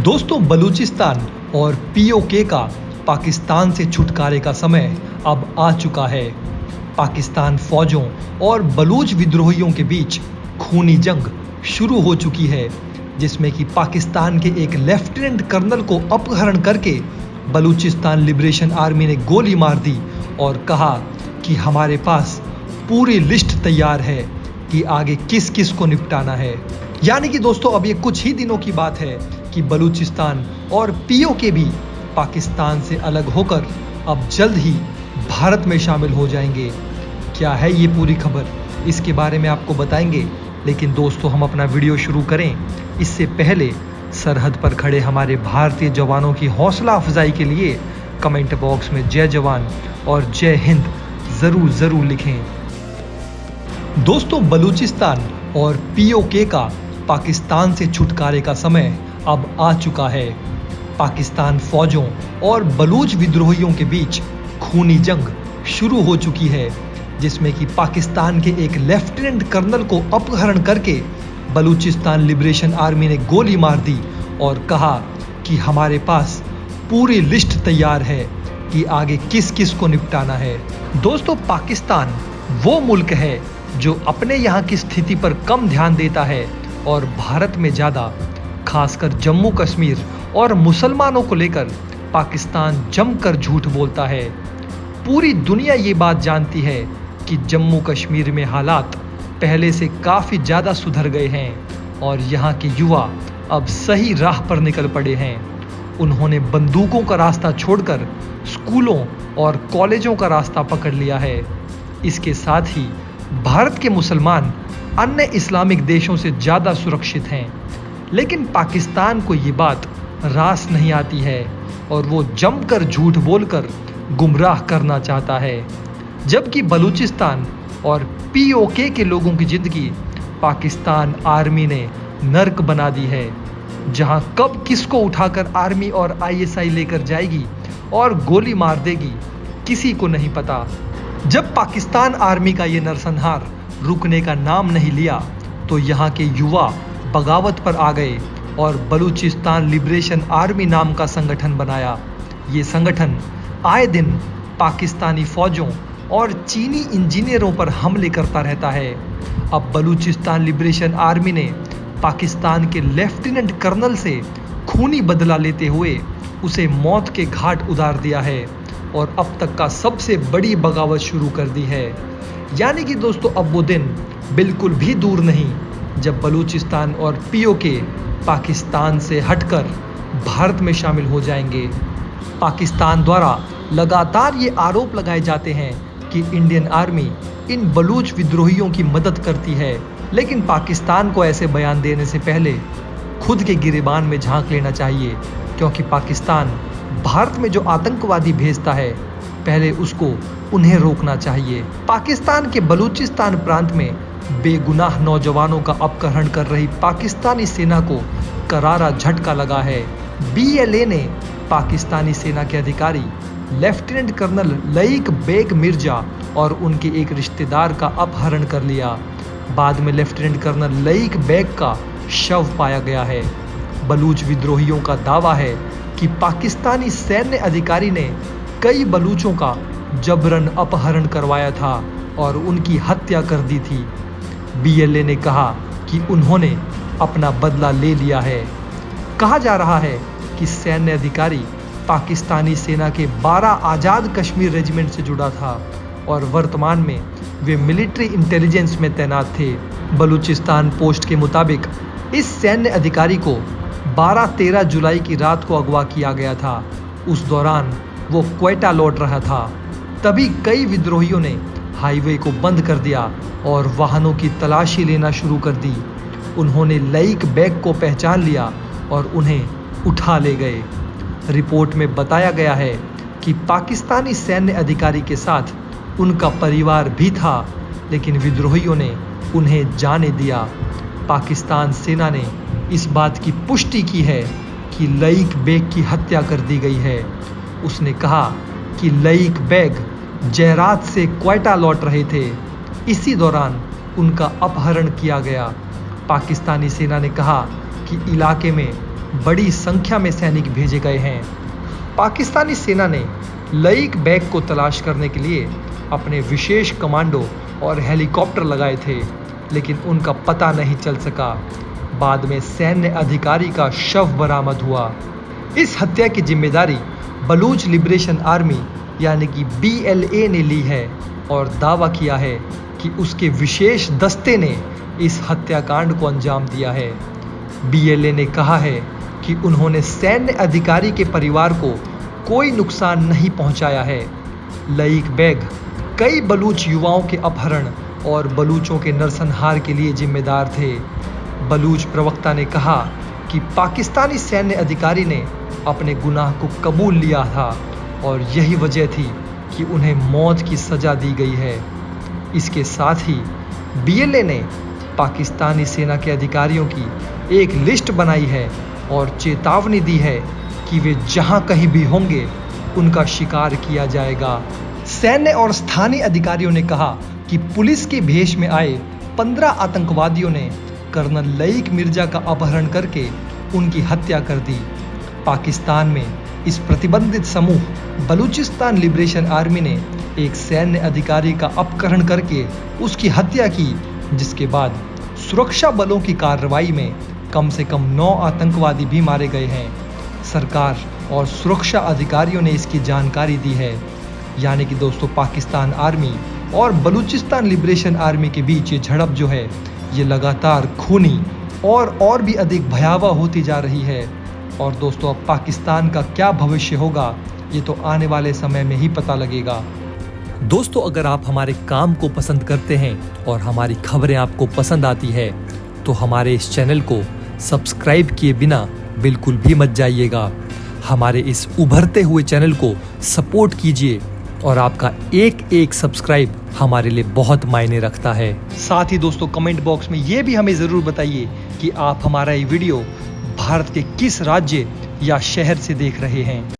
दोस्तों, बलूचिस्तान और पीओके का पाकिस्तान से छुटकारे का समय अब आ चुका है। पाकिस्तान फौजों और बलूच विद्रोहियों के बीच खूनी जंग शुरू हो चुकी है, जिसमें कि पाकिस्तान के एक लेफ्टिनेंट कर्नल को अपहरण करके बलूचिस्तान लिबरेशन आर्मी ने गोली मार दी और कहा कि हमारे पास पूरी लिस्ट तैयार है कि आगे किस किस को निपटाना है। यानी कि दोस्तों, अब ये कुछ ही दिनों की बात है कि बलूचिस्तान और पीओके भी पाकिस्तान से अलग होकर अब जल्द ही भारत में शामिल हो जाएंगे। क्या है ये पूरी खबर, इसके बारे में आपको बताएंगे। लेकिन दोस्तों, हम अपना वीडियो शुरू करें इससे पहले सरहद पर खड़े हमारे भारतीय जवानों की हौसला अफजाई के लिए कमेंट बॉक्स में जय जवान और जय हिंद जरूर लिखें। दोस्तों, बलूचिस्तान और पीओके का पाकिस्तान से छुटकारे का समय अब आ चुका है। पाकिस्तान फौजों और बलूच विद्रोहियों के बीच खूनी जंग शुरू हो चुकी है, जिसमें कि पाकिस्तान के एक लेफ्टिनेंट कर्नल को अपहरण करके बलूचिस्तान लिबरेशन आर्मी ने गोली मार दी और कहा कि हमारे पास पूरी लिस्ट तैयार है कि आगे किस किस को निपटाना है। दोस्तों, पाकिस्तान वो मुल्क है जो अपने यहाँ की स्थिति पर कम ध्यान देता है और भारत में ज़्यादा, खासकर जम्मू कश्मीर और मुसलमानों को लेकर पाकिस्तान जमकर झूठ बोलता है। पूरी दुनिया ये बात जानती है कि जम्मू कश्मीर में हालात पहले से काफ़ी ज़्यादा सुधर गए हैं और यहाँ के युवा अब सही राह पर निकल पड़े हैं। उन्होंने बंदूकों का रास्ता छोड़कर स्कूलों और कॉलेजों का रास्ता पकड़ लिया है। इसके साथ ही भारत के मुसलमान अन्य इस्लामिक देशों से ज़्यादा सुरक्षित हैं। लेकिन पाकिस्तान को ये बात रास नहीं आती है और वो जमकर झूठ बोलकर गुमराह करना चाहता है। जबकि बलूचिस्तान और पीओके के लोगों की ज़िंदगी पाकिस्तान आर्मी ने नर्क बना दी है, जहां कब किसको उठाकर आर्मी और आईएसआई लेकर जाएगी और गोली मार देगी, किसी को नहीं पता। जब पाकिस्तान आर्मी का ये नरसंहार रुकने का नाम नहीं लिया तो यहाँ के युवा बगावत पर आ गए और बलूचिस्तान लिबरेशन आर्मी नाम का संगठन बनाया। ये संगठन आए दिन पाकिस्तानी फौजों और चीनी इंजीनियरों पर हमले करता रहता है। अब बलूचिस्तान लिबरेशन आर्मी ने पाकिस्तान के लेफ्टिनेंट कर्नल से खूनी बदला लेते हुए उसे मौत के घाट उतार दिया है और अब तक का सबसे बड़ी बगावत शुरू कर दी है। यानी कि दोस्तों, अब वो दिन बिल्कुल भी दूर नहीं जब बलूचिस्तान और पीओके पाकिस्तान से हटकर भारत में शामिल हो जाएंगे। पाकिस्तान द्वारा लगातार ये आरोप लगाए जाते हैं कि इंडियन आर्मी इन बलूच विद्रोहियों की मदद करती है, लेकिन पाकिस्तान को ऐसे बयान देने से पहले खुद के गिरेबान में झांक लेना चाहिए, क्योंकि पाकिस्तान भारत में जो आतंकवादी भेजता है पहले उसको उन्हें रोकना चाहिए। पाकिस्तान के बलूचिस्तान प्रांत में बेगुनाह नौजवानों का अपहरण कर रही पाकिस्तानी सेना को करारा झटका लगा है। बीएलए ने पाकिस्तानी सेना के अधिकारी लेफ्टिनेंट कर्नल लईक बेग मिर्जा और उनके एक रिश्तेदार का अपहरण कर लिया। बाद में लेफ्टिनेंट कर्नल लईक बेग का शव पाया गया है। बलूच विद्रोहियों का दावा है कि पाकिस्तानी सैन्य अधिकारी ने कई बलूचों का जबरन अपहरण करवाया था और उनकी हत्या कर दी थी। बीएलए ने कहा कि उन्होंने अपना बदला ले लिया है। कहा जा रहा है कि सैन्य अधिकारी पाकिस्तानी सेना के 12 आज़ाद कश्मीर रेजिमेंट से जुड़ा था और वर्तमान में वे मिलिट्री इंटेलिजेंस में तैनात थे। बलूचिस्तान पोस्ट के मुताबिक इस सैन्य अधिकारी को 12-13 जुलाई की रात को अगवा किया गया था। उस दौरान वो क्वेटा लौट रहा था। तभी कई विद्रोहियों ने हाईवे को बंद कर दिया और वाहनों की तलाशी लेना शुरू कर दी। उन्होंने लईक बेग को पहचान लिया और उन्हें उठा ले गए। रिपोर्ट में बताया गया है कि पाकिस्तानी सैन्य अधिकारी के साथ उनका परिवार भी था, लेकिन विद्रोहियों ने उन्हें जाने दिया। पाकिस्तान सेना ने इस बात की पुष्टि की है कि लईक बेग की हत्या कर दी गई है। उसने कहा कि लईक बेग जयरात से क्वेटा लौट रहे थे। इसी दौरान उनका अपहरण किया गया। पाकिस्तानी सेना ने कहा कि इलाके में बड़ी संख्या में सैनिक भेजे गए हैं। पाकिस्तानी सेना ने लईक बेग को तलाश करने के लिए अपने विशेष कमांडो और हेलीकॉप्टर लगाए थे, लेकिन उनका पता नहीं चल सका। बाद में सैन्य अधिकारी का शव बरामद हुआ। इस हत्या की जिम्मेदारी बलूच लिबरेशन आर्मी यानी कि BLA ने ली है और दावा किया है कि उसके विशेष दस्ते ने इस हत्याकांड को अंजाम दिया है। BLA ने कहा है कि उन्होंने सैन्य अधिकारी के परिवार को कोई नुकसान नहीं पहुंचाया है। लईक बेग कई बलूच युवाओं के अपहरण और बलूचों के नरसंहार के लिए जिम्मेदार थे। बलूच प्रवक्ता ने कहा कि पाकिस्तानी सैन्य अधिकारी ने अपने गुनाह को कबूल लिया था और यही वजह थी कि उन्हें मौत की सजा दी गई है। इसके साथ ही BLA ने पाकिस्तानी सेना के अधिकारियों की एक लिस्ट बनाई है और चेतावनी दी है कि वे जहां कहीं भी होंगे उनका शिकार किया जाएगा। सैन्य और स्थानीय अधिकारियों ने कहा कि पुलिस के भेष में आए 15 आतंकवादियों ने कर्नल लईक मिर्जा का अपहरण करके उनकी हत्या कर दी। पाकिस्तान में इस प्रतिबंधित समूह बलूचिस्तान लिबरेशन आर्मी ने एक सैन्य अधिकारी का अपहरण करके उसकी हत्या की, जिसके बाद सुरक्षा बलों की कार्रवाई में कम से कम 9 आतंकवादी भी मारे गए हैं। सरकार और सुरक्षा अधिकारियों ने इसकी जानकारी दी है। यानी कि दोस्तों, पाकिस्तान आर्मी और बलूचिस्तान लिबरेशन आर्मी के बीच ये झड़प जो है ये लगातार खूनी और भी अधिक भयावह होती जा रही है। और दोस्तों, अब पाकिस्तान का क्या भविष्य होगा ये तो आने वाले समय में ही पता लगेगा। दोस्तों, अगर आप हमारे काम को पसंद करते हैं और हमारी खबरें आपको पसंद आती है तो हमारे इस चैनल को सब्सक्राइब किए बिना बिल्कुल भी मत जाइएगा। हमारे इस उभरते हुए चैनल को सपोर्ट कीजिए और आपका एक सब्सक्राइब हमारे लिए बहुत मायने रखता है। साथ ही दोस्तों, कमेंट बॉक्स में ये भी हमें ज़रूर बताइए कि आप हमारा ये वीडियो भारत के किस राज्य या शहर से देख रहे हैं।